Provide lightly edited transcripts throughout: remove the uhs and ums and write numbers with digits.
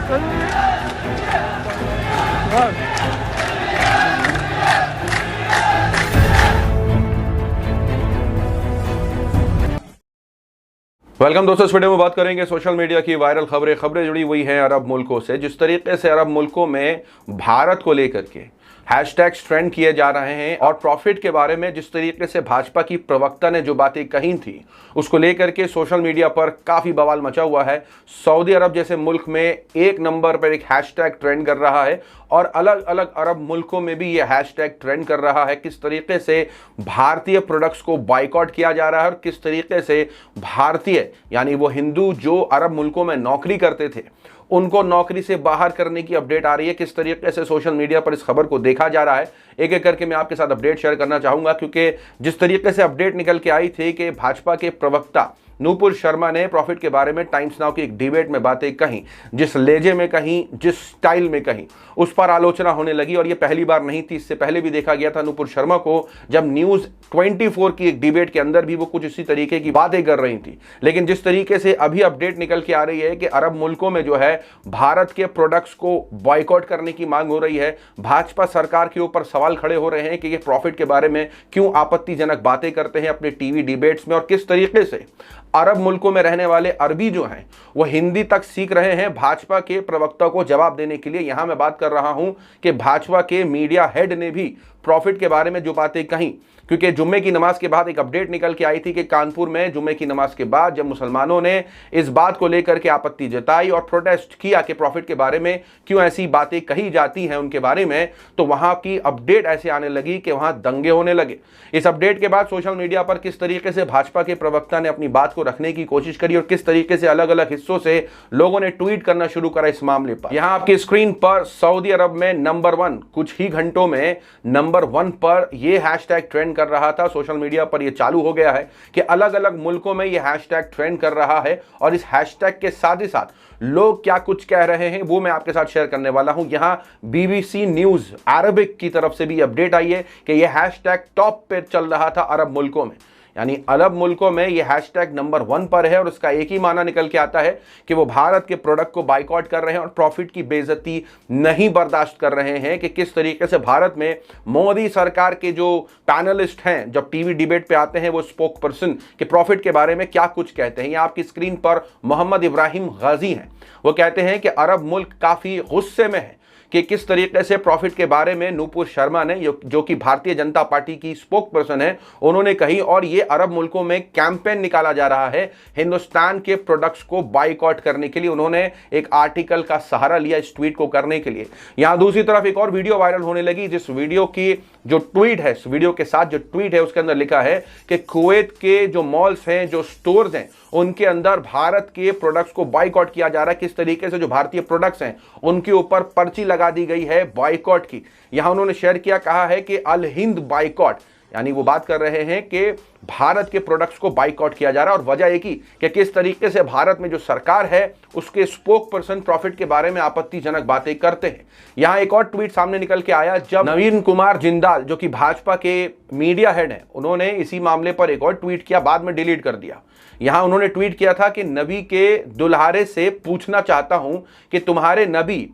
Welcome दोस्तों, इस video में बात करेंगे सोशल मीडिया की वायरल खबरें जुड़ी हुई हैं अरब मुल्कों से। जिस तरीके से अरब मुल्कों में भारत को लेकर के हैशटैग्स ट्रेंड किए जा रहे हैं और प्रॉफिट के बारे में जिस तरीके से भाजपा की प्रवक्ता ने जो बातें कही थी उसको लेकर के सोशल मीडिया पर काफ़ी बवाल मचा हुआ है। सऊदी अरब जैसे मुल्क में एक नंबर पर एक हैशटैग ट्रेंड कर रहा है और अलग अलग अरब मुल्कों में भी ये हैशटैग ट्रेंड कर रहा है। किस तरीके से भारतीय प्रोडक्ट्स को बाइकआउट किया जा रहा है और किस तरीके से भारतीय यानी वो हिंदू जो अरब मुल्कों में नौकरी करते थे उनको नौकरी से बाहर करने की अपडेट आ रही है। किस तरीके से सोशल मीडिया पर इस खबर को देखा जा रहा है, एक एक करके मैं आपके साथ अपडेट शेयर करना चाहूंगा, क्योंकि जिस तरीके से अपडेट निकल के आई थी कि भाजपा के प्रवक्ता नूपुर शर्मा ने प्रॉफिट के बारे में टाइम्स नाउ की एक डिबेट में बातें कहीं, जिस लहजे में कहीं, जिस स्टाइल में कहीं, उस पर आलोचना होने लगी। और ये पहली बार नहीं थी, इससे पहले भी देखा गया था नूपुर शर्मा को जब न्यूज़ 24 की एक डिबेट के अंदर भी वो कुछ इसी तरीके की बातें कर रही थी। लेकिन जिस तरीके से अभी अपडेट निकल के आ रही है कि अरब मुल्कों में जो है भारत के प्रोडक्ट्स को बॉयकॉट करने की मांग हो रही है, भाजपा सरकार के ऊपर सवाल खड़े हो रहे हैं कि ये प्रॉफिट के बारे में क्यों आपत्तिजनक बातें करते हैं अपने टीवी डिबेट्स में, और किस तरीके से अरब मुल्कों में रहने वाले अरबी जो हैं वो हिंदी तक सीख रहे हैं भाजपा के प्रवक्ता को जवाब देने के लिए। यहां मैं बात कर रहा हूं कि भाजपा के मीडिया हेड ने भी प्रॉफिट के बारे में जो बातें कहीं, क्योंकि जुम्मे की नमाज के बाद एक अपडेट निकल के आई थी कि कानपुर में जुम्मे की नमाज के बाद जब मुसलमानों ने इस बात को लेकर के आपत्ति जताई और प्रोटेस्ट किया कि प्रॉफिट के बारे में क्यों ऐसी बातें कही जाती हैं उनके बारे में, तो वहां की अपडेट ऐसे आने लगी कि वहां दंगे होने लगे। इस अपडेट के बाद सोशल मीडिया पर किस तरीके से भाजपा के प्रवक्ता ने अपनी बात को रखने की कोशिश करी और किस तरीके से अलग अलग हिस्सों से लोगों ने ट्वीट करना शुरू करा इस मामले पर। यहां आपकी स्क्रीन पर सऊदी अरब में नंबर 1, कुछ ही घंटों में नंबर 1 पर यह हैशटैग ट्रेंड कर रहा था। सोशल मीडिया पर यह चालू हो गया है कि अलग अलग मुल्कों में यह हैशटैग ट्रेंड कर रहा है और इस हैशटैग के साथ ही साथ लोग क्या कुछ कह रहे हैं वो मैं आपके साथ शेयर करने वाला हूं। यहां बीबीसी न्यूज अरबिक की तरफ से भी अपडेट आई है कि यह हैशटैग टॉप पे चल रहा था अरब मुल्कों में, यानी अरब मुल्कों में यह हैशटैग नंबर 1 पर है और उसका एक ही माना निकल के आता है कि वो भारत के प्रोडक्ट को बाइकआउट कर रहे हैं और प्रॉफिट की बेइज्जती नहीं बर्दाश्त कर रहे हैं। कि किस तरीके से भारत में मोदी सरकार के जो पैनलिस्ट हैं जब टीवी डिबेट पे आते हैं वो स्पोक पर्सन के प्रॉफिट के बारे में क्या कुछ कहते हैं। यहाँ आपकी स्क्रीन पर मोहम्मद इब्राहिम गाजी हैं, वो कहते हैं कि अरब मुल्क काफ़ी गुस्से में है कि किस तरीके से प्रॉफिट के बारे में नूपुर शर्मा ने, जो कि भारतीय जनता पार्टी की स्पोक पर्सन है, उन्होंने कही। और ये अरब मुल्कों में कैंपेन निकाला जा रहा है हिंदुस्तान के प्रोडक्ट्स को बाइकआउट करने के लिए। उन्होंने एक आर्टिकल का सहारा लिया इस ट्वीट को करने के लिए। यहां दूसरी तरफ एक और वीडियो वायरल होने लगी, जिस वीडियो की जो ट्वीट है, इस वीडियो के साथ जो ट्वीट है उसके अंदर लिखा है कि कुवैत के जो मॉल्स हैं, जो स्टोर्स हैं, उनके अंदर भारत के प्रोडक्ट्स को बाइकआउट किया जा रहा है। किस तरीके से जो भारतीय प्रोडक्ट्स हैं उनके ऊपर पर्ची लगा दी गई है बाइकआउट की। यहां उन्होंने शेयर किया, कहा है कि अल हिंद बाइकआउट, यानी वो बात कर रहे हैं कि भारत के प्रोडक्ट्स को बाइकआउट किया जा रहा है। और वजह एक ही कि किस तरीके से भारत में जो सरकार है उसके स्पोक पर्सन प्रॉफिट के बारे में आपत्तिजनक बातें करते हैं। यहां एक और ट्वीट सामने निकल के आया जब नवीन कुमार जिंदाल, जो कि भाजपा के मीडिया हेड हैं, उन्होंने इसी मामले पर एक और ट्वीट किया, बाद में डिलीट कर दिया। यहां उन्होंने ट्वीट किया था कि नबी के दुल्हारे से पूछना चाहता हूं कि तुम्हारे नबी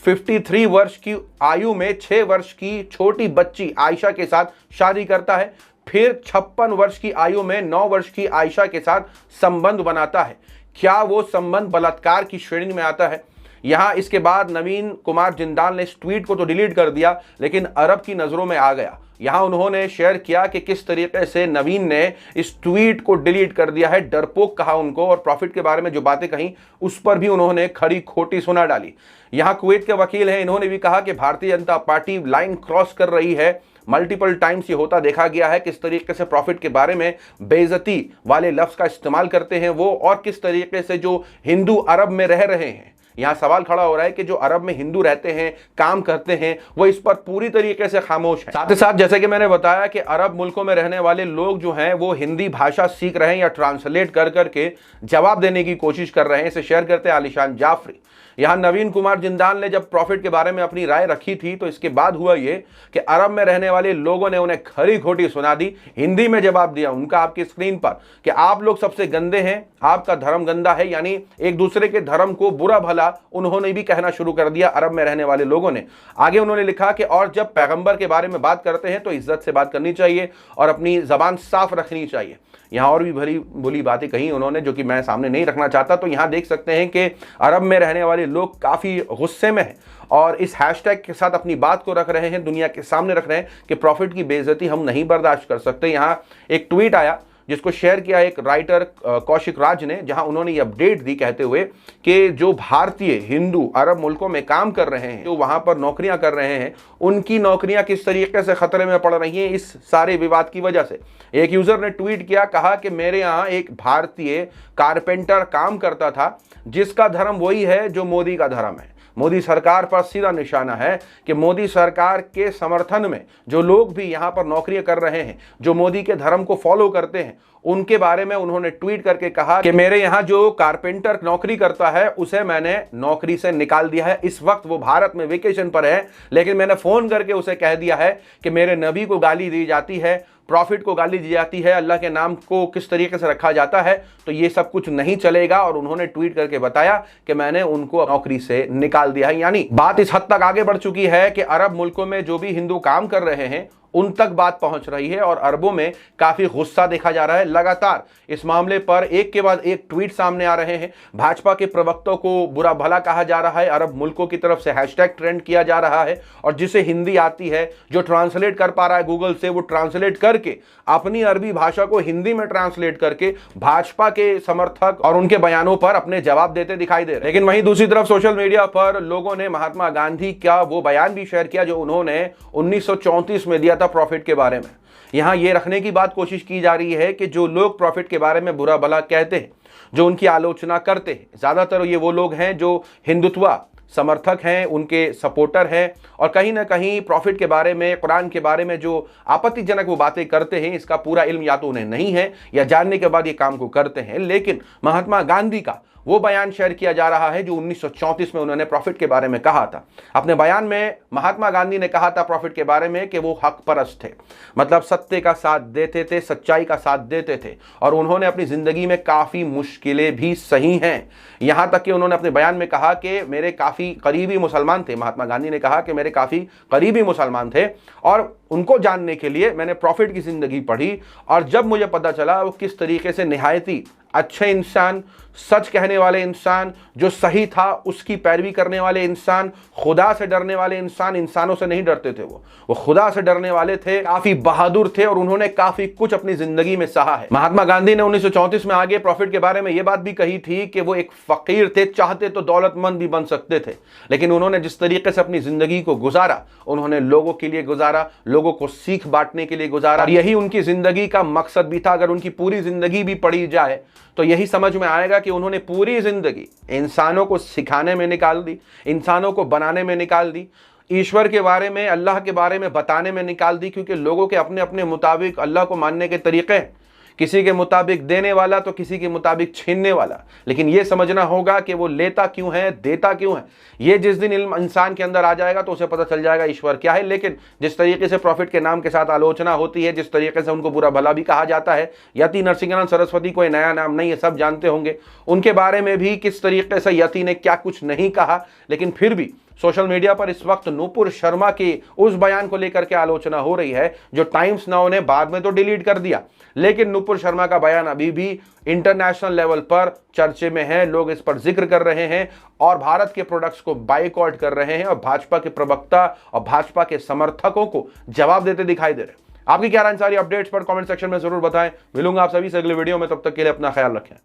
53 वर्ष की आयु में 6 वर्ष की छोटी बच्ची आयशा के साथ शादी करता है, फिर 56 वर्ष की आयु में 9 वर्ष की आयशा के साथ संबंध बनाता है। क्या वो संबंध बलात्कार की श्रेणी में आता है? यहां इसके बाद नवीन कुमार जिंदाल ने इस ट्वीट को तो डिलीट कर दिया, लेकिन अरब की नजरों में आ गया। यहां उन्होंने शेयर किया कि किस तरीके से नवीन ने इस ट्वीट को डिलीट कर दिया है, डरपोक कहा उनको, और प्रॉफिट के बारे में जो बातें कहीं उस पर भी उन्होंने खरी खोटी सुना डाली। यहां कुवैत के वकील हैं, इन्होंने भी कहा कि Bharatiya Janata party line cross कर रही है। मल्टीपल टाइम्स ये होता देखा गया है, किस तरीके से प्रॉफिट के बारे में बेइज्जती वाले लफ्ज का इस्तेमाल करते हैं वो, और किस तरीके से जो हिंदू अरब में रह रहे हैं, यहां सवाल खड़ा हो रहा है कि जो अरब में हिंदू रहते हैं, काम करते हैं, वो इस पर पूरी तरीके से खामोश है। साथ ही साथ जैसे कि मैंने बताया कि अरब मुल्कों में रहने वाले लोग जो हैं वो हिंदी भाषा सीख रहे हैं या ट्रांसलेट कर करके जवाब देने की कोशिश कर रहे हैं। इसे शेयर करते हैं आलिशान जाफरी। यहां नवीन कुमार जिंदाल ने जब प्रॉफिट के बारे में अपनी राय रखी थी तो इसके बाद हुआ ये कि अरब में रहने वाले लोगों ने उन्हें खरी खोटी सुना दी, हिंदी में जवाब दिया उनका आपकी स्क्रीन पर कि आप लोग सबसे गंदे हैं, आपका धर्म गंदा है, यानी एक दूसरे के धर्म को बुरा भला किया उन्होंने भी कहना शुरू कर दिया अरब में रहने वाले लोगों ने। आगे उन्होंने लिखा कि और जब पैगंबर के बारे में बात करते हैं तो इज्जत से बात करनी चाहिए और अपनी जबान साफ रखनी चाहिए। यहां और भी भली बुरी बातें कही उन्होंने जो कि मैं सामने नहीं रखना चाहता। तो यहां देख सकते हैं कि अरब में रहने वाले लोग काफी गुस्से में हैं और इस हैशटैग के साथ अपनी बात को रख रहे हैं, दुनिया के सामने रख रहे हैं कि प्रॉफिट की बेइज्जती हम नहीं बर्दाश्त कर सकते। यहां एक ट्वीट आया जिसको शेयर किया एक राइटर कौशिक राज ने, जहां उन्होंने ये अपडेट दी कहते हुए कि जो भारतीय हिंदू अरब मुल्कों में काम कर रहे हैं, जो वहां पर नौकरियां कर रहे हैं, उनकी नौकरियां किस तरीके से खतरे में पड़ रही हैं इस सारे विवाद की वजह से। एक यूजर ने ट्वीट किया, कहा कि मेरे यहाँ एक भारतीय कारपेंटर काम करता था जिसका धर्म वही है जो मोदी का धर्म है। मोदी सरकार पर सीधा निशाना है कि मोदी सरकार के समर्थन में जो लोग भी यहाँ पर नौकरियां कर रहे हैं, जो मोदी के धर्म को फॉलो करते हैं, उनके बारे में उन्होंने ट्वीट करके कहा कि मेरे यहाँ जो कारपेंटर नौकरी करता है उसे मैंने नौकरी से निकाल दिया है। इस वक्त वो भारत में वेकेशन पर है, लेकिन मैंने फोन करके उसे कह दिया है कि मेरे नबी को गाली दी जाती है, प्रॉफिट को गाली दी जाती है, अल्लाह के नाम को किस तरीके से रखा जाता है, तो ये सब कुछ नहीं चलेगा। और उन्होंने ट्वीट करके बताया कि मैंने उनको नौकरी से निकाल दिया है। यानी बात इस हद तक आगे बढ़ चुकी है कि अरब मुल्कों में जो भी हिंदू काम कर रहे हैं उन तक बात पहुंच रही है और अरबों में काफी गुस्सा देखा जा रहा है। लगातार इस मामले पर एक के बाद एक ट्वीट सामने आ रहे हैं। भाजपा के प्रवक्ताओं को बुरा भला कहा जा रहा है, अरब मुल्कों की तरफ से हैशटैग ट्रेंड किया जा रहा है और जिसे हिंदी आती है, जो ट्रांसलेट कर पा रहा है गूगल से, वो ट्रांसलेट करके अपनी अरबी भाषा को हिंदी में ट्रांसलेट करके भाजपा के समर्थक और उनके बयानों पर अपने जवाब देते दिखाई दे रहे हैं। लेकिन वहीं दूसरी तरफ सोशल मीडिया पर लोगों ने महात्मा गांधी का वो बयान भी शेयर किया जो उन्होंने 1934 में दिया था प्रॉफिट के बारे में। यहां ये रखने की बात कोशिश की जा रही है कि जो लोग प्रॉफिट के बारे में बुरा भला कहते हैं, जो उनकी आलोचना करते हैं, ज्यादातर ये वो लोग हैं जो हिंदुत्व समर्थक हैं, उनके सपोर्टर हैं और कहीं ना कहीं प्रॉफिट के बारे में, कुरान के बारे में जो आपत्तिजनक वो बातें करते हैं, इसका पूरा इल्म या तो उन्हें नहीं है या जानने के बाद ये काम को करते हैं। लेकिन महात्मा गांधी का वो बयान शेयर किया जा रहा है जो 1934 में उन्होंने प्रॉफिट के बारे में कहा था। अपने बयान में महात्मा गांधी ने कहा था प्रॉफिट के बारे में कि वो हक परस्त थे, मतलब सत्य का साथ देते थे, सच्चाई का साथ देते थे और उन्होंने अपनी जिंदगी में काफी मुश्किलें भी सही हैं। यहां तक कि उन्होंने अपने बयान में कहा कि मेरे काफी करीबी मुसलमान थे। महात्मा गांधी ने कहा कि मेरे काफी करीबी मुसलमान थे और उनको जानने के लिए मैंने प्रॉफिट की जिंदगी पढ़ी और जब मुझे पता चला वो किस तरीके से निहायती अच्छे इंसान, सच कहने वाले इंसान, जो सही था उसकी पैरवी करने वाले इंसान, खुदा से डरने वाले इंसान, इंसानों से नहीं डरते थे, वो खुदा से डरने वाले थे, काफी बहादुर थे और उन्होंने काफी कुछ अपनी जिंदगी में सहा है। महात्मा गांधी ने 1934 में आगे प्रॉफिट के बारे में यह बात भी कही थी कि वो एक फकीर थे, चाहते तो दौलतमंद भी बन सकते थे, लेकिन उन्होंने जिस तरीके से अपनी जिंदगी को गुजारा, उन्होंने लोगों के लिए गुजारा, लोगों को सीख बांटने के लिए गुजारा और यही उनकी जिंदगी का मकसद भी था। अगर उनकी पूरी जिंदगी भी पढ़ी जाए तो यही समझ में आएगा कि उन्होंने पूरी जिंदगी इंसानों को सिखाने में निकाल दी, इंसानों को बनाने में निकाल दी, ईश्वर के बारे में, अल्लाह के बारे में बताने में निकाल दी। क्योंकि लोगों के अपने अपने मुताबिक अल्लाह को मानने के तरीके हैं, किसी के मुताबिक देने वाला तो किसी के मुताबिक छीनने वाला, लेकिन यह समझना होगा कि वो लेता क्यों है, देता क्यों है। ये जिस दिन इल्म इंसान के अंदर आ जाएगा तो उसे पता चल जाएगा ईश्वर क्या है। लेकिन जिस तरीके से प्रॉफिट के नाम के साथ आलोचना होती है, जिस तरीके से उनको बुरा भला भी कहा जाता है, यति नरसिंहानंद सरस्वती कोई नया नाम नहीं है, सब जानते होंगे उनके बारे में भी किस तरीके से यति ने क्या कुछ नहीं कहा। लेकिन फिर भी सोशल मीडिया पर इस वक्त नूपुर शर्मा के उस बयान को लेकर के आलोचना हो रही है जो टाइम्स नाउ ने बाद में तो डिलीट कर दिया, लेकिन नूपुर शर्मा का बयान अभी भी इंटरनेशनल लेवल पर चर्चे में है। लोग इस पर जिक्र कर रहे हैं और भारत के प्रोडक्ट्स को बाइकआउट कर रहे हैं और भाजपा के प्रवक्ता और भाजपा के समर्थकों को जवाब देते दिखाई दे रहे हैं। आपकी क्या राय सारी अपडेट्स पर कमेंट सेक्शन में जरूर बताएं। मिलूंगा आप सभी से अगले वीडियो में, तब तक के लिए अपना ख्याल रखें।